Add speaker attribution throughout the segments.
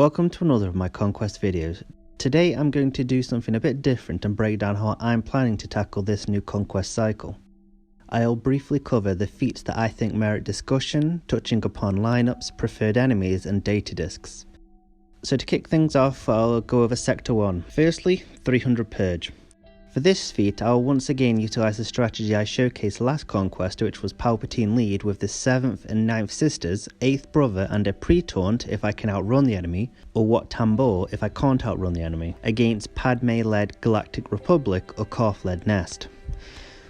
Speaker 1: Welcome to another of my Conquest videos. Today I'm going to do something a bit different and break down how I'm planning to tackle this new Conquest cycle. I'll briefly cover the feats that I think merit discussion, touching upon lineups, preferred enemies and data discs. So to kick things off, I'll go over Sector 1. Firstly, 300 Purge. For this feat, I'll once again utilise the strategy I showcased last Conquest, which was Palpatine lead with the 7th and 9th sisters, 8th brother and a pre-taunt if I can outrun the enemy, or Wat Tambor if I can't outrun the enemy, against Padme-led Galactic Republic or Carth-led Nest.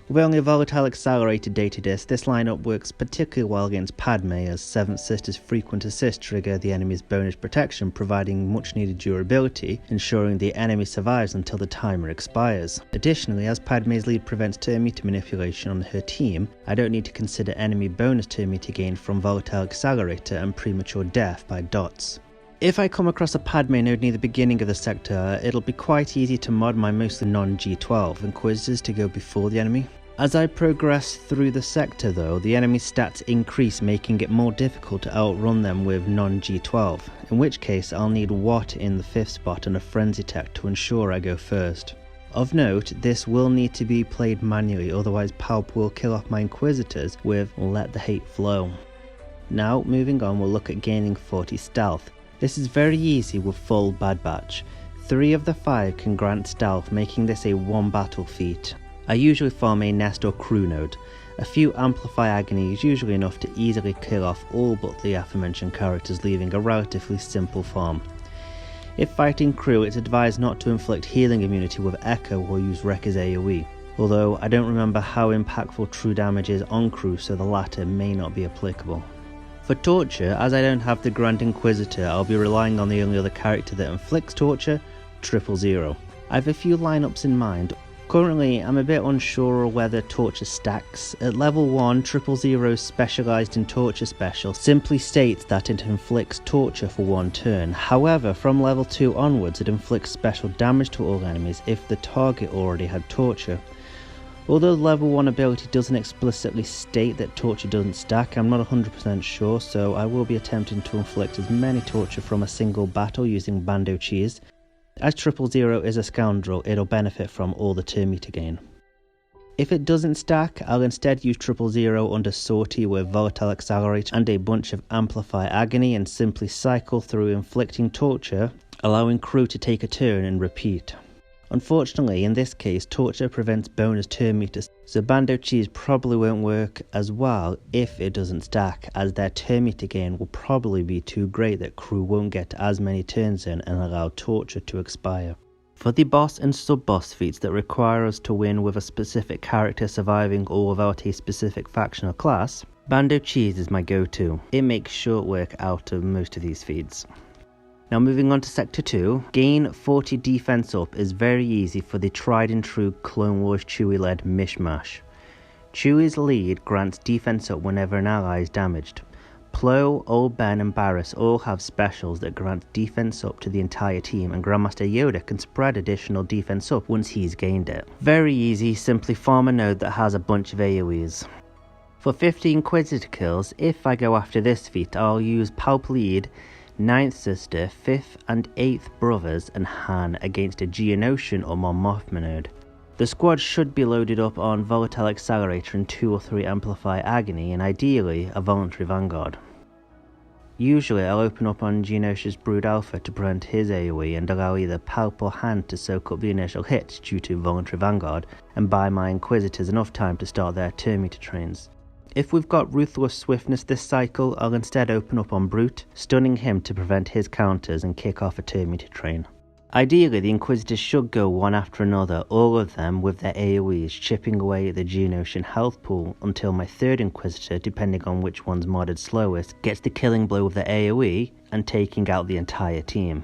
Speaker 1: With only a volatile accelerated data disc, this lineup works particularly well against Padme, as 7th Sister's frequent assist trigger the enemy's bonus protection, providing much needed durability, ensuring the enemy survives until the timer expires. Additionally, as Padme's lead prevents turn meter manipulation on her team, I don't need to consider enemy bonus turn meter gain from volatile accelerator and premature death by dots. If I come across a Padme node near the beginning of the sector, it'll be quite easy to mod my mostly non-G12 Inquisitors to go before the enemy. As I progress through the sector though, the enemy stats increase, making it more difficult to outrun them with non-G12, in which case I'll need Wat in the 5th spot and a Frenzy Tech to ensure I go first. Of note, this will need to be played manually, otherwise Palp will kill off my Inquisitors with Let the Hate Flow. Now moving on, we'll look at gaining 40 Stealth. This is very easy with full Bad Batch. 3 of the 5 can grant Stealth, making this a one battle feat. I usually farm a Nest or Crew node. A few Amplify Agony is usually enough to easily kill off all but the aforementioned characters, leaving a relatively simple farm. If fighting Crew, it's advised not to inflict healing immunity with Echo or use Wrecker's AoE, although I don't remember how impactful true damage is on Crew, so the latter may not be applicable. For Torture, as I don't have the Grand Inquisitor, I'll be relying on the only other character that inflicts Torture, 000. I have a few lineups in mind. Currently, I'm a bit unsure whether Torture stacks. At level 1, 000's specialised in Torture special simply states that it inflicts Torture for one turn. However, from level 2 onwards, it inflicts special damage to all enemies if the target already had Torture. Although the level 1 ability doesn't explicitly state that Torture doesn't stack, I'm not 100% sure, so I will be attempting to inflict as many Torture from a single battle using Bando Cheese. As 000 is a scoundrel, it'll benefit from all the turn meter gain. If it doesn't stack, I'll instead use 000 under Sortie with Volatile Accelerator and a bunch of Amplify Agony and simply cycle through inflicting Torture, allowing Crew to take a turn and repeat. Unfortunately, in this case, Torture prevents bonus turn meters, so Bando Cheese probably won't work as well if it doesn't stack, as their turn meter gain will probably be too great that Crew won't get as many turns in and allow Torture to expire. For the boss and sub-boss feats that require us to win with a specific character surviving or without a specific faction or class, Bando Cheese is my go-to. It makes short work out of most of these feats. Now moving on to Sector 2, gain 40 defense up is very easy for the tried and true Clone Wars Chewie led mishmash. Chewie's lead grants defense up whenever an ally is damaged. Plo, Old Ben and Barriss all have specials that grant defense up to the entire team, and Grandmaster Yoda can spread additional defense up once he's gained it. Very easy, simply farm a node that has a bunch of AoEs. For 50 Inquisitor kills, if I go after this feat, I'll use Palp lead, 9th Sister, 5th and 8th brothers and Han against a Geonosian or Mon Mothma node. The squad should be loaded up on Volatile Accelerator and 2 or 3 Amplify Agony, and ideally a Voluntary Vanguard. Usually I'll open up on Geonosia's Brood Alpha to prevent his AoE and allow either Palp or Han to soak up the initial hit due to Voluntary Vanguard and buy my Inquisitors enough time to start their turn meter trains. If we've got Ruthless Swiftness this cycle, I'll instead open up on Brute, stunning him to prevent his counters and kick off a turn meter train. Ideally, the Inquisitors should go one after another, all of them with their AoEs, chipping away at the Geonosian health pool until my 3rd Inquisitor, depending on which one's modded slowest, gets the killing blow with their AoE and taking out the entire team.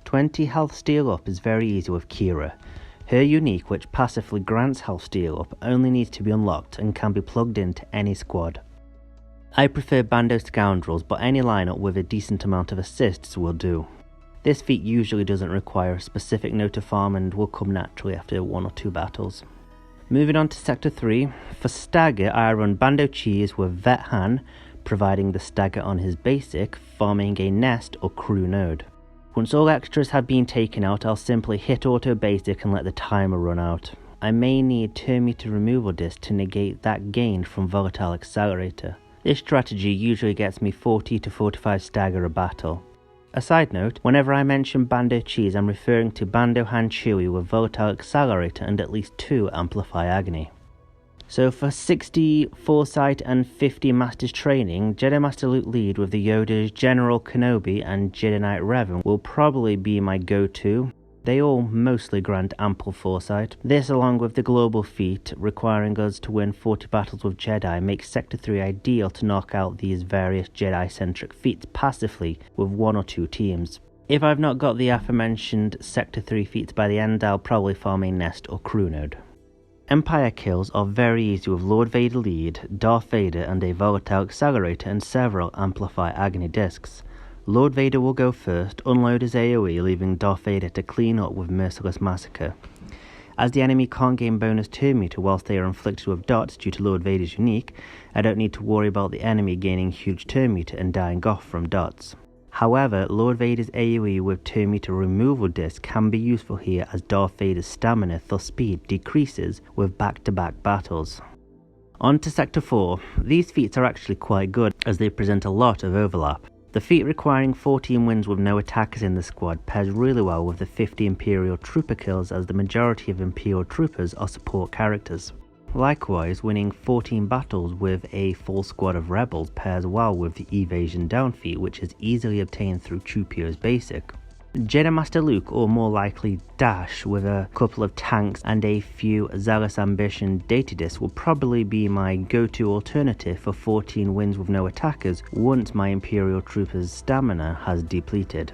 Speaker 1: 20 health steal up is very easy with Kira. Her unique, which passively grants health steal up, only needs to be unlocked and can be plugged into any squad. I prefer Bando Scoundrels, but any lineup with a decent amount of assists will do. This feat usually doesn't require a specific node to farm and will come naturally after 1 or 2 battles. Moving on to Sector 3, for Stagger I run Bando Cheese with Vet Han, providing the stagger on his basic, farming a nest or crew node. Once all extras have been taken out, I'll simply hit auto basic and let the timer run out. I may need turn meter removal disc to negate that gain from volatile accelerator. This strategy usually gets me 40 to 45 stagger a battle. A side note, whenever I mention Bando Cheese, I'm referring to Bando Hand Chewy with volatile accelerator and at least 2 amplify agony. So for 60 Foresight and 50 Masters training, Jedi Master Luke lead with the Yoda's General Kenobi and Jedi Knight Revan will probably be my go-to. They all mostly grant ample foresight. This, along with the global feat requiring us to win 40 battles with Jedi, makes Sector 3 ideal to knock out these various Jedi-centric feats passively with 1 or 2 teams. If I've not got the aforementioned Sector 3 feats by the end, I'll probably farm a nest or crew node. Empire kills are very easy with Lord Vader lead, Darth Vader and a volatile accelerator and several amplify agony discs. Lord Vader will go first, unload his AoE, leaving Darth Vader to clean up with Merciless Massacre. As the enemy can't gain bonus turn meter whilst they are inflicted with dots due to Lord Vader's unique, I don't need to worry about the enemy gaining huge turn meter and dying off from dots. However, Lord Vader's AoE with turn meter removal disc can be useful here as Darth Vader's stamina thus speed decreases with back-to-back battles. On to Sector 4. These feats are actually quite good as they present a lot of overlap. The feat requiring 14 wins with no attackers in the squad pairs really well with the 50 Imperial Trooper kills as the majority of Imperial Troopers are support characters. Likewise, winning 14 battles with a full squad of rebels pairs well with the Evasion Down feat, which is easily obtained through Chupio's basic. Jedi Master Luke, or more likely Dash, with a couple of tanks and a few Zealous Ambition data discs will probably be my go-to alternative for 14 wins with no attackers once my Imperial Troopers' stamina has depleted.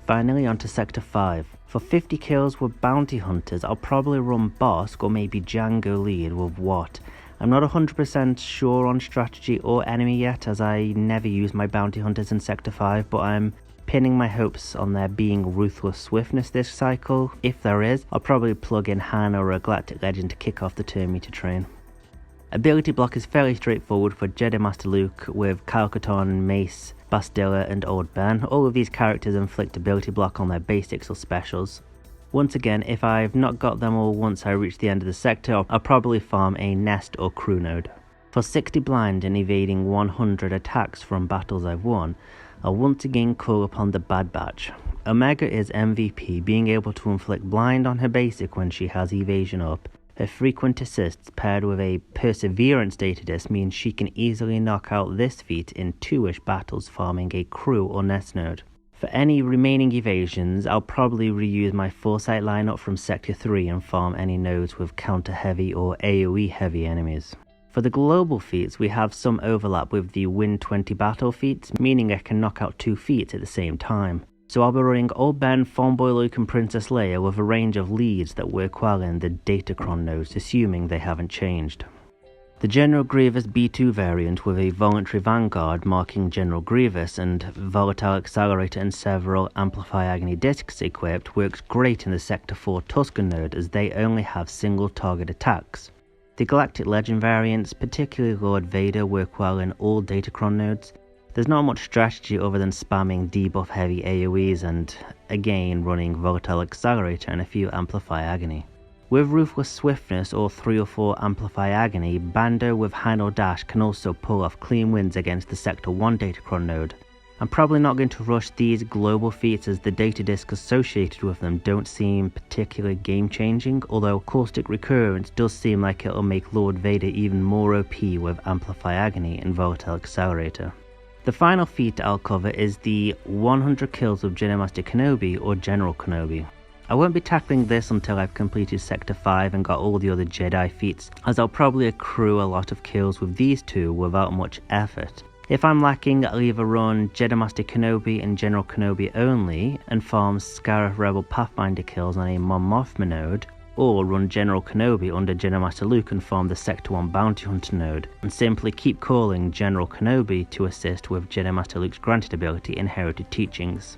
Speaker 1: Finally, onto Sector 5. For 50 kills with Bounty Hunters, I'll probably run Bosk or maybe Django lead with Wat. I'm not 100% sure on strategy or enemy yet as I never use my Bounty Hunters in Sector 5, but I'm pinning my hopes on there being Ruthless Swiftness this cycle. If there is, I'll probably plug in Hana or a Galactic Legend to kick off the turn meter train. Ability block is fairly straightforward for Jedi Master Luke with Kyle Katarn, Mace, Bastilla and Old Ben. All of these characters inflict ability block on their basics or specials. Once again, if I've not got them all once I reach the end of the sector, I'll probably farm a nest or crew node. For 60 blind and evading 100 attacks from battles I've won, I'll once again call upon the Bad Batch. Omega is MVP, being able to inflict blind on her basic when she has evasion up. Her frequent assists paired with a Perseverance data disc means she can easily knock out this feat in 2-ish battles farming a crew or nest node. For any remaining evasions, I'll probably reuse my Foresight lineup from Sector 3 and farm any nodes with counter heavy or AoE heavy enemies. For the global feats, we have some overlap with the Win 20 battle feats, meaning I can knock out 2 feats at the same time. So I'll be running Old Ben, Fanboy Luke and Princess Leia with a range of leads that work well in the Datacron nodes, assuming they haven't changed. The General Grievous B2 variant with a Voluntary Vanguard marking General Grievous and Volatile Accelerator and several Amplify Agony discs equipped works great in the Sector 4 Tusken node as they only have single target attacks. The Galactic Legend variants, particularly Lord Vader, work well in all Datacron nodes. There's not much strategy other than spamming debuff heavy AoEs and, again, running Volatile Accelerator and a few Amplify Agony. With Ruthless Swiftness or 3 or 4 Amplify Agony, Bando with Hand or Dash can also pull off clean wins against the Sector 1 Datacron node. I'm probably not going to rush these global feats as the data discs associated with them don't seem particularly game changing, although Caustic Recurrence does seem like it'll make Lord Vader even more OP with Amplify Agony and Volatile Accelerator. The final feat I'll cover is the 100 kills of Jedi Master Kenobi or General Kenobi. I won't be tackling this until I've completed Sector 5 and got all the other Jedi feats, as I'll probably accrue a lot of kills with these two without much effort. If I'm lacking, I'll either run Jedi Master Kenobi and General Kenobi only and farm Scarif Rebel Pathfinder kills on a Mon Mothma node, or run General Kenobi under Jedi Master Luke and farm the Sector 1 Bounty Hunter node, and simply keep calling General Kenobi to assist with Jedi Master Luke's granted ability Inherited Teachings.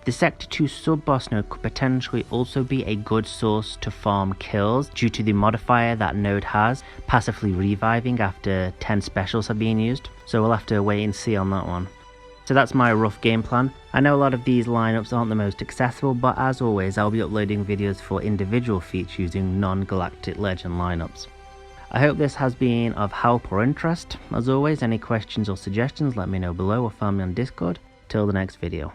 Speaker 1: The Sector 2 sub-boss node could potentially also be a good source to farm kills due to the modifier that node has, passively reviving after 10 specials have been used, so we'll have to wait and see on that one. So that's my rough game plan. I know a lot of these lineups aren't the most accessible, but as always I'll be uploading videos for individual feats using non-Galactic Legend lineups. I hope this has been of help or interest. As always, any questions or suggestions let me know below or find me on Discord. Till the next video.